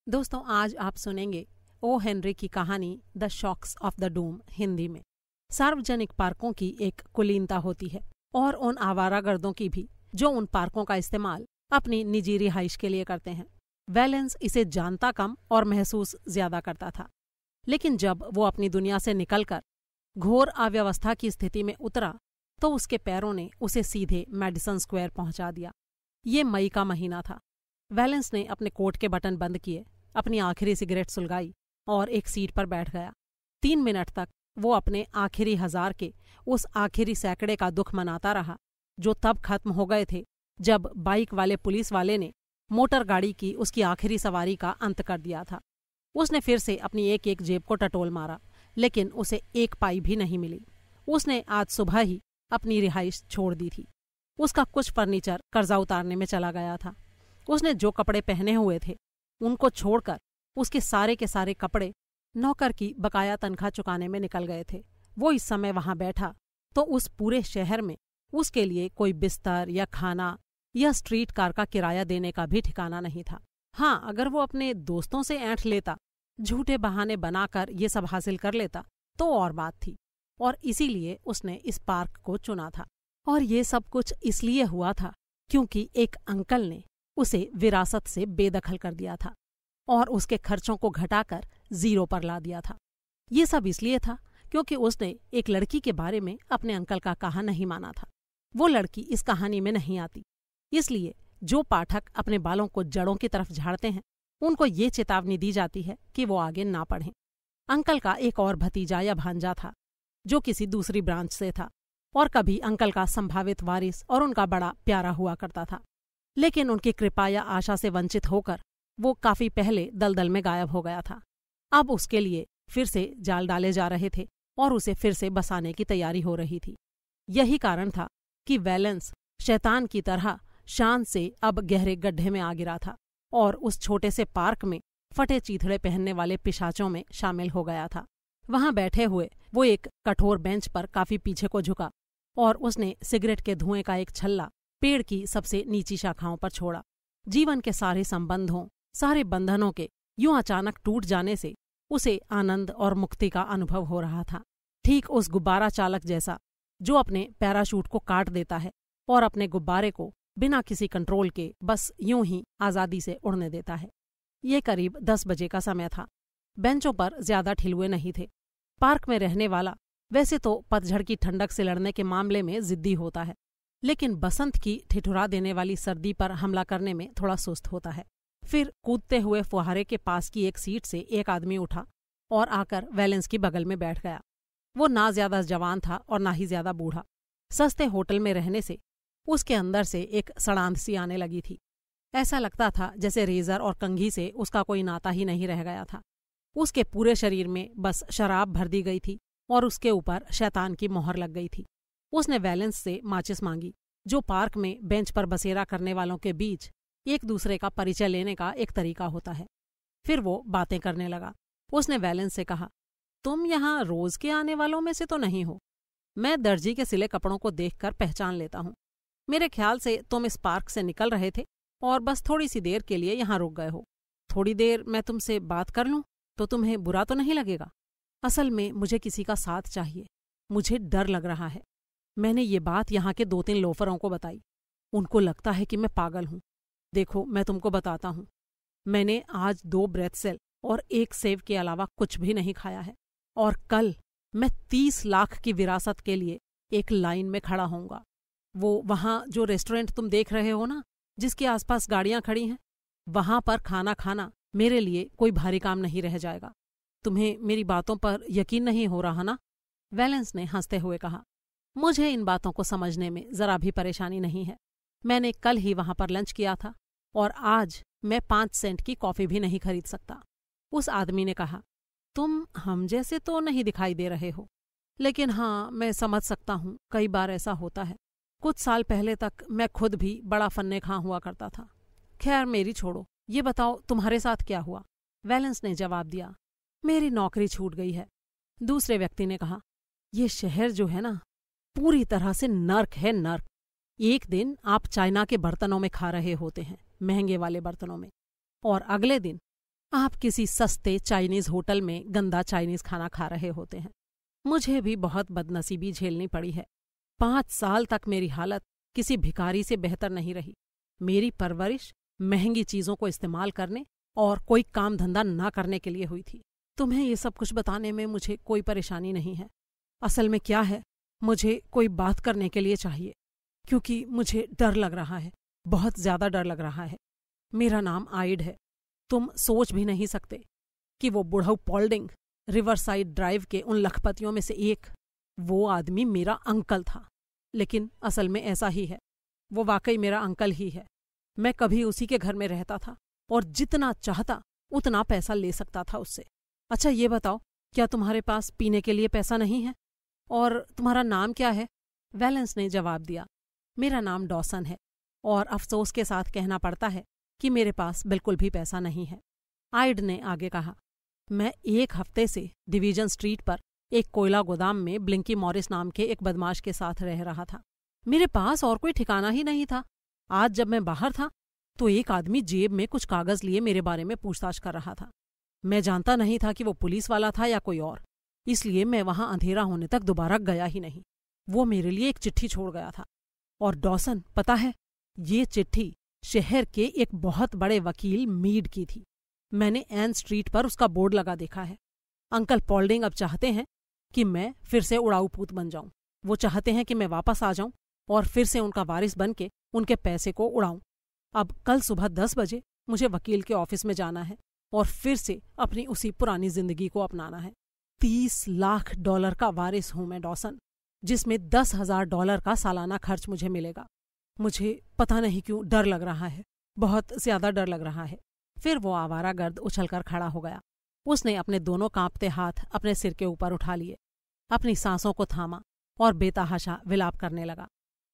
दोस्तों, आज आप सुनेंगे ओ हेनरी की कहानी the shocks of the doom Hindi में। सार्वजनिक पार्कों की एक कुलीनता होती है और उन आवारागर्दों की भी जो उन पार्कों का इस्तेमाल अपनी निजी रिहाइश के लिए करते हैं। वैलेंस इसे जानता कम और महसूस ज्यादा करता था, लेकिन जब वो अपनी दुनिया से निकलकर घोर अव्यवस्था की स्थिति में उतरा तो उसके पैरों ने उसे सीधे मैडिसन स्क्वायर पहुंचा दिया। ये मई का महीना था। वैलेंस ने अपने कोट के बटन बंद किए, अपनी आखिरी सिगरेट सुलगाई और एक सीट पर बैठ गया। 3 मिनट तक वो अपने आखिरी 1000 के उस आखिरी सैकड़े का दुख मनाता रहा जो तब खत्म हो गए थे जब बाइक वाले पुलिस वाले ने मोटर गाड़ी की उसकी आखिरी सवारी का अंत कर दिया था। उसने फिर से अपनी एक एक जेब को टटोल मारा, लेकिन उसे 1 पाई भी नहीं मिली। उसने आज सुबह ही अपनी रिहाइश छोड़ दी थी। उसका कुछ फर्नीचर कर्जा उतारने में चला गया था। उसने जो कपड़े पहने हुए थे उनको छोड़कर उसके सारे के सारे कपड़े नौकर की बकाया तनख्वाह चुकाने में निकल गए थे। वो इस समय वहां बैठा तो उस पूरे शहर में उसके लिए कोई बिस्तर या खाना या स्ट्रीट कार का किराया देने का भी ठिकाना नहीं था। हाँ, अगर वो अपने दोस्तों से ऐंठ लेता, झूठे बहाने बनाकर ये सब हासिल कर लेता तो और बात थी, और इसीलिए उसने इस पार्क को चुना था। और ये सब कुछ इसलिए हुआ था क्योंकि एक अंकल ने उसे विरासत से बेदखल कर दिया था और उसके खर्चों को घटाकर 0 पर ला दिया था। ये सब इसलिए था क्योंकि उसने एक लड़की के बारे में अपने अंकल का कहा नहीं माना था। वो लड़की इस कहानी में नहीं आती, इसलिए जो पाठक अपने बालों को जड़ों की तरफ झाड़ते हैं उनको ये चेतावनी दी जाती है कि वो आगे ना पढ़ें। अंकल का एक और भतीजा या भांजा था जो किसी दूसरी ब्रांच से था और कभी अंकल का संभावित वारिस और उनका बड़ा प्यारा हुआ करता था, लेकिन उनकी कृपा या आशा से वंचित होकर वो काफी पहले दलदल में गायब हो गया था। अब उसके लिए फिर से जाल डाले जा रहे थे और उसे फिर से बसाने की तैयारी हो रही थी। यही कारण था कि वैलेंस शैतान की तरह शान से अब गहरे गड्ढे में आ गिरा था और उस छोटे से पार्क में फटे चीथड़े पहनने वाले पिशाचों में शामिल हो गया था। वहां बैठे हुए वो एक कठोर बेंच पर काफी पीछे को झुका और उसने सिगरेट के धुएं का एक छल्ला पेड़ की सबसे नीची शाखाओं पर छोड़ा। जीवन के सारे संबंधों, सारे बंधनों के यूं अचानक टूट जाने से उसे आनंद और मुक्ति का अनुभव हो रहा था, ठीक उस गुब्बारा चालक जैसा जो अपने पैराशूट को काट देता है और अपने गुब्बारे को बिना किसी कंट्रोल के बस यूं ही आजादी से उड़ने देता है। ये करीब 10 बजे का समय था। बेंचों पर ज्यादा ठिलुए नहीं थे। पार्क में रहने वाला वैसे तो पतझड़ की ठंडक से लड़ने के मामले में जिद्दी होता है, लेकिन बसंत की ठिठुरा देने वाली सर्दी पर हमला करने में थोड़ा सुस्त होता है। फिर कूदते हुए फुहारे के पास की एक सीट से एक आदमी उठा और आकर वैलेंस की बगल में बैठ गया। वो ना ज्यादा जवान था और ना ही ज्यादा बूढ़ा। सस्ते होटल में रहने से उसके अंदर से एक सड़ांध सी आने लगी थी। ऐसा लगता था जैसे रेजर और कंघी से उसका कोई नाता ही नहीं रह गया था। उसके पूरे शरीर में बस शराब भर दी गई थी और उसके ऊपर शैतान की मोहर लग गई थी। उसने वैलेंस से माचिस मांगी, जो पार्क में बेंच पर बसेरा करने वालों के बीच एक दूसरे का परिचय लेने का एक तरीका होता है। फिर वो बातें करने लगा। उसने वैलेंस से कहा, तुम यहाँ रोज के आने वालों में से तो नहीं हो? मैं दर्जी के सिले कपड़ों को देखकर पहचान लेता हूँ। मेरे ख्याल से तुम इस पार्क से निकल रहे थे और बस थोड़ी सी देर के लिए यहाँ रुक गए हो। थोड़ी देर मैं तुमसे बात कर लूँ तो तुम्हें बुरा तो नहीं लगेगा? असल में मुझे किसी का साथ चाहिए। मुझे डर लग रहा है। मैंने ये बात यहाँ के 2-3 लोफरों को बताई। उनको लगता है कि मैं पागल हूँ। देखो, मैं तुमको बताता हूँ, मैंने आज 2 ब्रेथसेल और 1 सेव के अलावा कुछ भी नहीं खाया है, और कल मैं 30 लाख की विरासत के लिए एक लाइन में खड़ा होऊंगा। वो वहाँ जो रेस्टोरेंट तुम देख रहे हो ना, जिसके आसपास गाड़ियां खड़ी हैं, वहां पर खाना खाना मेरे लिए कोई भारी काम नहीं रह जाएगा। तुम्हें मेरी बातों पर यकीन नहीं हो रहा ना? वैलेंस ने हंसते हुए कहा, मुझे इन बातों को समझने में जरा भी परेशानी नहीं है। मैंने कल ही वहां पर लंच किया था और आज मैं 5 सेंट की कॉफी भी नहीं खरीद सकता। उस आदमी ने कहा, तुम हम जैसे तो नहीं दिखाई दे रहे हो, लेकिन हाँ, मैं समझ सकता हूँ, कई बार ऐसा होता है। कुछ साल पहले तक मैं खुद भी बड़ा फन्ने खां हुआ करता था। खैर, मेरी छोड़ो, ये बताओ तुम्हारे साथ क्या हुआ? वैलेंस ने जवाब दिया, मेरी नौकरी छूट गई है। दूसरे व्यक्ति ने कहा, ये शहर जो है ना, पूरी तरह से नर्क है, नर्क। एक दिन आप चाइना के बर्तनों में खा रहे होते हैं, महंगे वाले बर्तनों में, और अगले दिन आप किसी सस्ते चाइनीज होटल में गंदा चाइनीज खाना खा रहे होते हैं। मुझे भी बहुत बदनसीबी झेलनी पड़ी है। 5 साल तक मेरी हालत किसी भिखारी से बेहतर नहीं रही। मेरी परवरिश महंगी चीजों को इस्तेमाल करने और कोई काम धंधा ना करने के लिए हुई थी। तुम्हें ये सब कुछ बताने में मुझे कोई परेशानी नहीं है। असल में क्या है, मुझे कोई बात करने के लिए चाहिए, क्योंकि मुझे डर लग रहा है, बहुत ज्यादा डर लग रहा है। मेरा नाम आइड है। तुम सोच भी नहीं सकते कि वो बुढ़ऊ पॉल्डिंग रिवरसाइड ड्राइव के उन लखपतियों में से एक, वो आदमी मेरा अंकल था। लेकिन असल में ऐसा ही है, वो वाकई मेरा अंकल ही है। मैं कभी उसी के घर में रहता था और जितना चाहता उतना पैसा ले सकता था उससे। अच्छा ये बताओ, क्या तुम्हारे पास पीने के लिए पैसा नहीं है? और तुम्हारा नाम क्या है? वैलेंस ने जवाब दिया, मेरा नाम डॉसन है, और अफसोस के साथ कहना पड़ता है कि मेरे पास बिल्कुल भी पैसा नहीं है। आइड ने आगे कहा, मैं 1 हफ्ते से डिवीजन स्ट्रीट पर एक कोयला गोदाम में ब्लिंकी मॉरिस नाम के एक बदमाश के साथ रह रहा था। मेरे पास और कोई ठिकाना ही नहीं था। आज जब मैं बाहर था तो एक आदमी जेब में कुछ कागज लिए मेरे बारे में पूछताछ कर रहा था। मैं जानता नहीं था कि वो पुलिस वाला था या कोई और, इसलिए मैं वहां अंधेरा होने तक दोबारा गया ही नहीं। वो मेरे लिए एक चिट्ठी छोड़ गया था। और डॉसन, पता है, ये चिट्ठी शहर के एक बहुत बड़े वकील मीड की थी। मैंने एन स्ट्रीट पर उसका बोर्ड लगा देखा है। अंकल पॉल्डिंग अब चाहते हैं कि मैं फिर से उड़ाऊ पूत बन जाऊं। वो चाहते हैं कि मैं वापस आ जाऊं और फिर से उनका वारिस बन के उनके पैसे को उड़ाऊं। अब कल सुबह 10 बजे मुझे वकील के ऑफिस में जाना है और फिर से अपनी उसी पुरानी जिंदगी को अपनाना है। $30 लाख का वारिस हूं मैं डॉसन, जिसमें $10,000 का सालाना खर्च मुझे मिलेगा। मुझे पता नहीं क्यों डर लग रहा है, बहुत ज्यादा डर लग रहा है। फिर वो आवारागर्द उछलकर खड़ा हो गया। उसने अपने दोनों कांपते हाथ अपने सिर के ऊपर उठा लिए, अपनी सांसों को थामा और बेतहाशा विलाप करने लगा।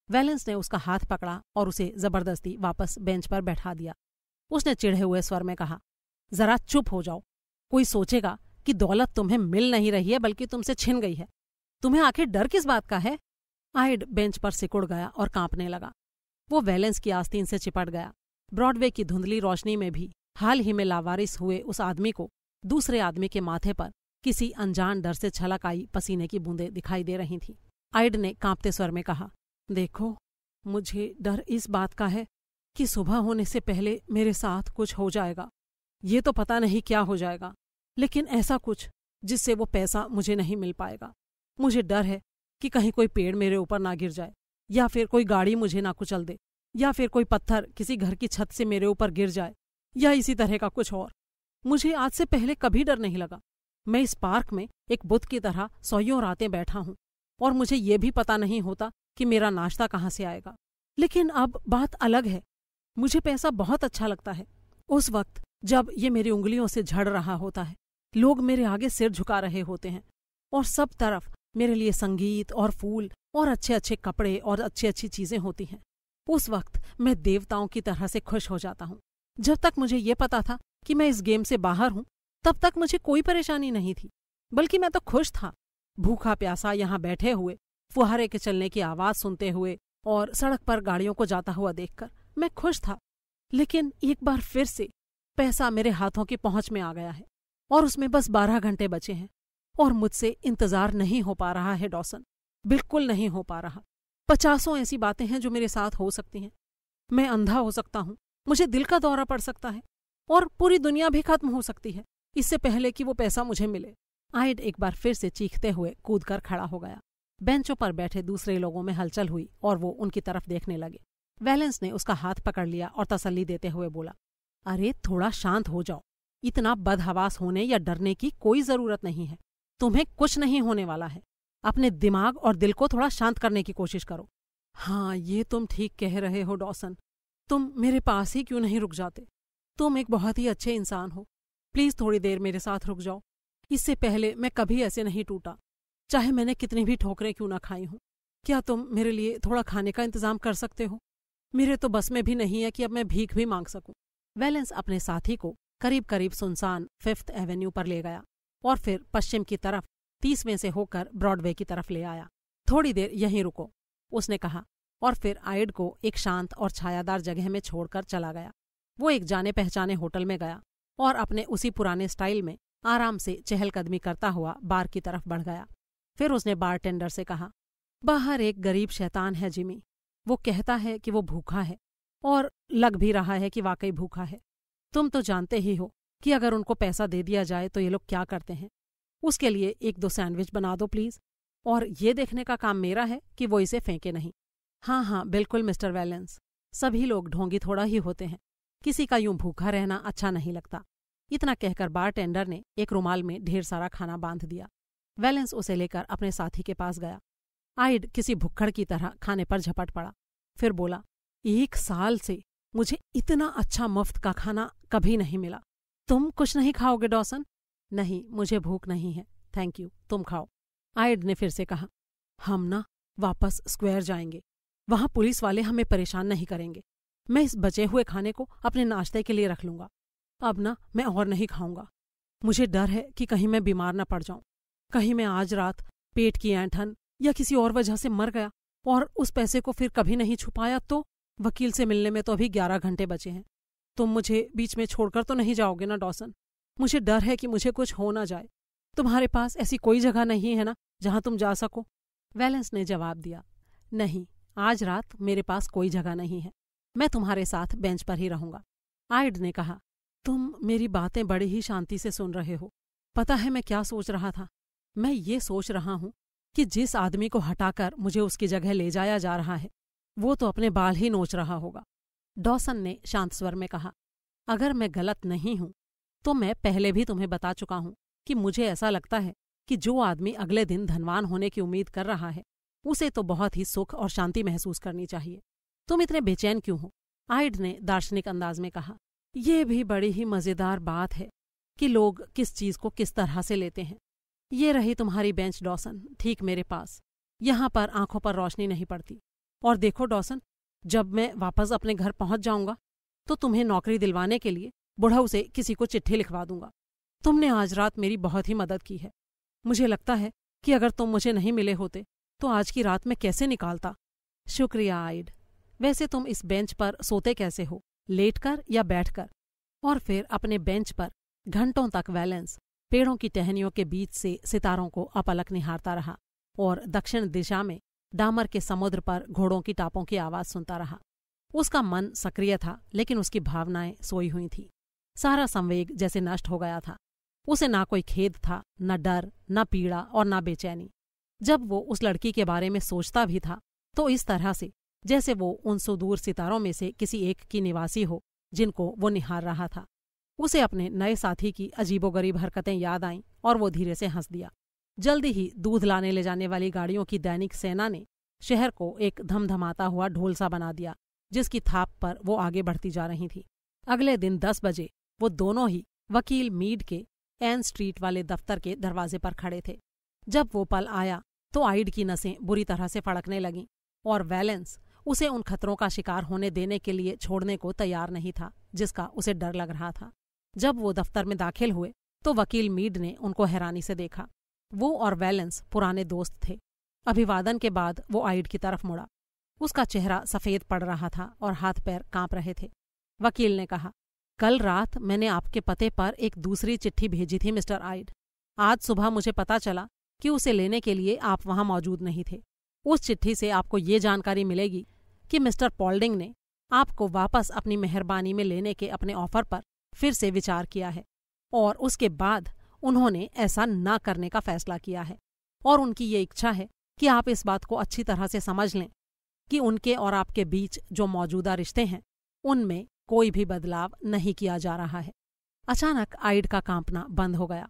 वैलेंस ने उसका हाथ पकड़ा और उसे जबरदस्ती वापस बेंच पर बैठा दिया। उसने चिढ़े हुए स्वर में कहा, जरा चुप हो जाओ। कोई सोचेगा कि दौलत तुम्हें मिल नहीं रही है बल्कि तुमसे छिन गई है। तुम्हें आखिर डर किस बात का है? आइड बेंच पर सिकुड़ गया और कांपने लगा। वो वैलेंस की आस्तीन से चिपट गया। ब्रॉडवे की धुंधली रोशनी में भी हाल ही में लावारिस हुए उस आदमी को दूसरे आदमी के माथे पर किसी अनजान डर से छलक आई पसीने की बूंदें दिखाई दे रही थीं। आइड ने कांपते स्वर में कहा, देखो, मुझे डर इस बात का है कि सुबह होने से पहले मेरे साथ कुछ हो जाएगा। ये तो पता नहीं क्या हो जाएगा, लेकिन ऐसा कुछ जिससे वो पैसा मुझे नहीं मिल पाएगा। मुझे डर है कि कहीं कोई पेड़ मेरे ऊपर ना गिर जाए, या फिर कोई गाड़ी मुझे ना कुचल दे, या फिर कोई पत्थर किसी घर की छत से मेरे ऊपर गिर जाए, या इसी तरह का कुछ और। मुझे आज से पहले कभी डर नहीं लगा। मैं इस पार्क में एक बुत की तरह सौयों रातें बैठा हूं और मुझे ये भी पता नहीं होता कि मेरा नाश्ता कहाँ से आएगा। लेकिन अब बात अलग है। मुझे पैसा बहुत अच्छा लगता है। उस वक्त जब ये मेरी उंगलियों से झड़ रहा होता है, लोग मेरे आगे सिर झुका रहे होते हैं और सब तरफ मेरे लिए संगीत और फूल और अच्छे अच्छे कपड़े और अच्छी अच्छी चीजें होती हैं। उस वक्त मैं देवताओं की तरह से खुश हो जाता हूँ। जब तक मुझे ये पता था कि मैं इस गेम से बाहर हूँ, तब तक मुझे कोई परेशानी नहीं थी, बल्कि मैं तो खुश था। भूखा प्यासा यहाँ बैठे हुए, फुहारे के चलने की आवाज सुनते हुए और सड़क पर गाड़ियों को जाता हुआ देखकर मैं खुश था। लेकिन एक बार फिर से पैसा मेरे हाथों की पहुंच में आ गया है और उसमें बस 12 घंटे बचे हैं और मुझसे इंतजार नहीं हो पा रहा है डॉसन, बिल्कुल नहीं हो पा रहा। 50 ऐसी बातें हैं जो मेरे साथ हो सकती हैं। मैं अंधा हो सकता हूँ, मुझे दिल का दौरा पड़ सकता है और पूरी दुनिया भी खत्म हो सकती है इससे पहले कि वो पैसा मुझे मिले। आइड एक बार फिर से चीखते हुए कूदकर खड़ा हो गया। बेंचों पर बैठे दूसरे लोगों में हलचल हुई और वो उनकी तरफ देखने लगे। वैलेंस ने उसका हाथ पकड़ लिया और तसल्ली देते हुए बोला, अरे थोड़ा शांत हो जाओ। इतना बदहवास होने या डरने की कोई जरूरत नहीं है। तुम्हें कुछ नहीं होने वाला है। अपने दिमाग और दिल को थोड़ा शांत करने की कोशिश करो। हाँ, ये तुम ठीक कह रहे हो डॉसन। तुम मेरे पास ही क्यों नहीं रुक जाते? तुम एक बहुत ही अच्छे इंसान हो। प्लीज थोड़ी देर मेरे साथ रुक जाओ। इससे पहले मैं कभी ऐसे नहीं टूटा, चाहे मैंने कितनी भी ठोकरें क्यों ना खाई हों। क्या तुम मेरे लिए थोड़ा खाने का इंतजाम कर सकते हो? मेरे तो बस में भी नहीं है कि अब मैं भीख भी मांग सकूं। वैलेंस अपने साथी को करीब करीब सुनसान 5th एवेन्यू पर ले गया और फिर पश्चिम की तरफ 30वें से होकर ब्रॉडवे की तरफ ले आया। थोड़ी देर यहीं रुको, उसने कहा, और फिर आइड को एक शांत और छायादार जगह में छोड़कर चला गया। वो एक जाने पहचाने होटल में गया और अपने उसी पुराने स्टाइल में आराम से चहलकदमी करता हुआ बार की तरफ बढ़ गया। फिर उसने बारटेंडर से कहा, बाहर एक गरीब शैतान है जिमी। वो कहता है कि वो भूखा है और लग भी रहा है कि वाकई भूखा है। तुम तो जानते ही हो कि अगर उनको पैसा दे दिया जाए तो ये लोग क्या करते हैं। उसके लिए 1-2 सैंडविच बना दो प्लीज, और ये देखने का काम मेरा है कि वो इसे फेंके नहीं। हाँ हाँ बिल्कुल मिस्टर वैलेंस, सभी लोग ढोंगी थोड़ा ही होते हैं, किसी का यूं भूखा रहना अच्छा नहीं लगता। इतना कहकर बारटेंडर ने एक रुमाल में ढेर सारा खाना बांध दिया। वैलेंस उसे लेकर अपने साथी के पास गया। आइड किसी भुक्खड़ की तरह खाने पर झपट पड़ा। फिर बोला, 1 साल से मुझे इतना अच्छा मुफ्त का खाना कभी नहीं मिला। तुम कुछ नहीं खाओगे डॉसन? नहीं, मुझे भूख नहीं है, थैंक यू, तुम खाओ। आइड ने फिर से कहा, हम ना वापस स्क्वायर जाएंगे, वहां पुलिस वाले हमें परेशान नहीं करेंगे। मैं इस बचे हुए खाने को अपने नाश्ते के लिए रख लूंगा। अब ना मैं और नहीं खाऊंगा। मुझे डर है कि कहीं मैं बीमार न पड़ जाऊं। कहीं मैं आज रात पेट की ऐंठन या किसी और वजह से मर गया और उस पैसे को फिर कभी नहीं छुपाया तो? वकील से मिलने में तो अभी 11 घंटे बचे हैं। तुम मुझे बीच में छोड़कर तो नहीं जाओगे ना डॉसन? मुझे डर है कि मुझे कुछ हो ना जाए। तुम्हारे पास ऐसी कोई जगह नहीं है ना जहां तुम जा सको? वैलेंस ने जवाब दिया, नहीं, आज रात मेरे पास कोई जगह नहीं है। मैं तुम्हारे साथ बेंच पर ही रहूंगा। आइड ने कहा, तुम मेरी बातें बड़ी ही शांति से सुन रहे हो। पता है मैं क्या सोच रहा था? मैं ये सोच रहा हूं कि जिस आदमी को हटाकर मुझे उसकी जगह ले जाया जा रहा है वो तो अपने बाल ही नोच रहा होगा। डॉसन ने शांत स्वर में कहा, अगर मैं गलत नहीं हूं तो मैं पहले भी तुम्हें बता चुका हूं कि मुझे ऐसा लगता है कि जो आदमी अगले दिन धनवान होने की उम्मीद कर रहा है उसे तो बहुत ही सुख और शांति महसूस करनी चाहिए। तुम इतने बेचैन क्यों हो? आइड ने दार्शनिक अंदाज में कहा, ये भी बड़ी ही मजेदार बात है कि लोग किस चीज को किस तरह से लेते हैं। ये रही तुम्हारी बेंच डॉसन, ठीक मेरे पास। यहाँ पर आंखों पर रोशनी नहीं पड़ती। और देखो डॉसन, जब मैं वापस अपने घर पहुंच जाऊंगा तो तुम्हें नौकरी दिलवाने के लिए बुढ़ऊ से किसी को चिट्ठी लिखवा दूंगा। तुमने आज रात मेरी बहुत ही मदद की है। मुझे लगता है कि अगर तुम मुझे नहीं मिले होते तो आज की रात मैं कैसे निकालता। शुक्रिया आइड। वैसे तुम इस बेंच पर सोते कैसे हो, लेटकर या बैठकर? और फिर अपने बेंच पर घंटों तक वैलेंस पेड़ों की टहनियों के बीच से सितारों को अपलक निहारता रहा और दक्षिण दिशा में डामर के समुद्र पर घोड़ों की टापों की आवाज सुनता रहा। उसका मन सक्रिय था लेकिन उसकी भावनाएं सोई हुई थीं। सारा संवेग जैसे नष्ट हो गया था। उसे ना कोई खेद था, न डर, न पीड़ा और न बेचैनी। जब वो उस लड़की के बारे में सोचता भी था तो इस तरह से जैसे वो उन सुदूर सितारों में से किसी एक की निवासी हो जिनको वो निहार रहा था। उसे अपने नए साथी की अजीबोगरीब हरकतें याद आईं और वो धीरे से हंस दिया। जल्दी ही दूध लाने ले जाने वाली गाड़ियों की दैनिक सेना ने शहर को एक धमधमाता हुआ ढोल सा बना दिया जिसकी थाप पर वो आगे बढ़ती जा रही थी। अगले दिन 10 बजे वो दोनों ही वकील मीड के एन स्ट्रीट वाले दफ्तर के दरवाजे पर खड़े थे। जब वो पल आया तो आइड की नसें बुरी तरह से फड़कने लगीं और वैलेंस उसे उन खतरों का शिकार होने देने के लिए छोड़ने को तैयार नहीं था जिसका उसे डर लग रहा था। जब वो दफ्तर में दाखिल हुए तो वकील मीड ने उनको हैरानी से देखा। वो और वैलेंस पुराने दोस्त थे। अभिवादन के बाद वो आइड की तरफ मुड़ा। उसका चेहरा सफ़ेद पड़ रहा था और हाथ पैर कांप रहे थे। वकील ने कहा, कल रात मैंने आपके पते पर एक दूसरी चिट्ठी भेजी थी मिस्टर आइड। आज सुबह मुझे पता चला कि उसे लेने के लिए आप वहां मौजूद नहीं थे। उस चिट्ठी से आपको ये जानकारी मिलेगी कि मिस्टर पॉल्डिंग ने आपको वापस अपनी मेहरबानी में लेने के अपने ऑफर पर फिर से विचार किया है और उसके बाद उन्होंने ऐसा ना करने का फैसला किया है और उनकी ये इच्छा है कि आप इस बात को अच्छी तरह से समझ लें कि उनके और आपके बीच जो मौजूदा रिश्ते हैं उनमें कोई भी बदलाव नहीं किया जा रहा है। अचानक आइड का कांपना बंद हो गया।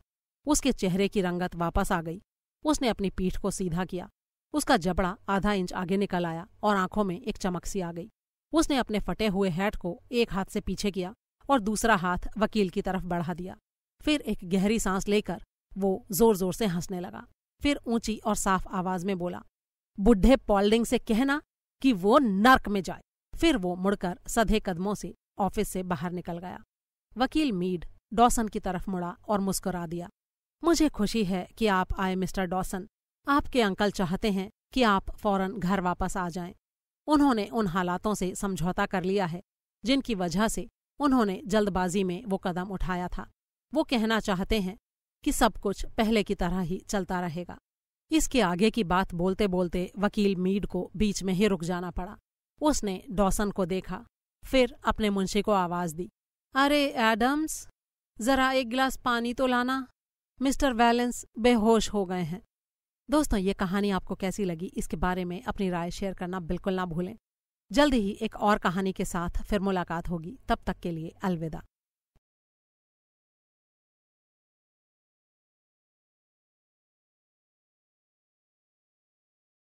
उसके चेहरे की रंगत वापस आ गई। उसने अपनी पीठ को सीधा किया। उसका जबड़ा आधा इंच आगे निकल आया और आंखों में एक चमक सी आ गई। उसने अपने फटे हुए हैट को एक हाथ से पीछे किया और दूसरा हाथ वकील की तरफ बढ़ा दिया। फिर एक गहरी सांस लेकर वो जोर जोर से हंसने लगा। फिर ऊंची और साफ आवाज में बोला, बुढ़े पॉल्डिंग से कहना कि वो नर्क में जाए। फिर वो मुड़कर सधे कदमों से ऑफिस से बाहर निकल गया। वकील मीड डॉसन की तरफ मुड़ा और मुस्कुरा दिया। मुझे खुशी है कि आप आए मिस्टर डॉसन। आपके अंकल चाहते हैं कि आप फौरन घर वापस आ जाएं। उन्होंने उन हालातों से समझौता कर लिया है जिनकी वजह से उन्होंने जल्दबाजी में वो कदम उठाया था। वो कहना चाहते हैं कि सब कुछ पहले की तरह ही चलता रहेगा। इसके आगे की बात बोलते बोलते वकील मीड को बीच में ही रुक जाना पड़ा। उसने डॉसन को देखा, फिर अपने मुंशी को आवाज दी, अरे एडम्स, जरा एक गिलास पानी तो लाना, मिस्टर वैलेंस बेहोश हो गए हैं। दोस्तों, ये कहानी आपको कैसी लगी, इसके बारे में अपनी राय शेयर करना बिल्कुल ना भूलें। जल्द ही एक और कहानी के साथ फिर मुलाकात होगी। तब तक के लिए अलविदा।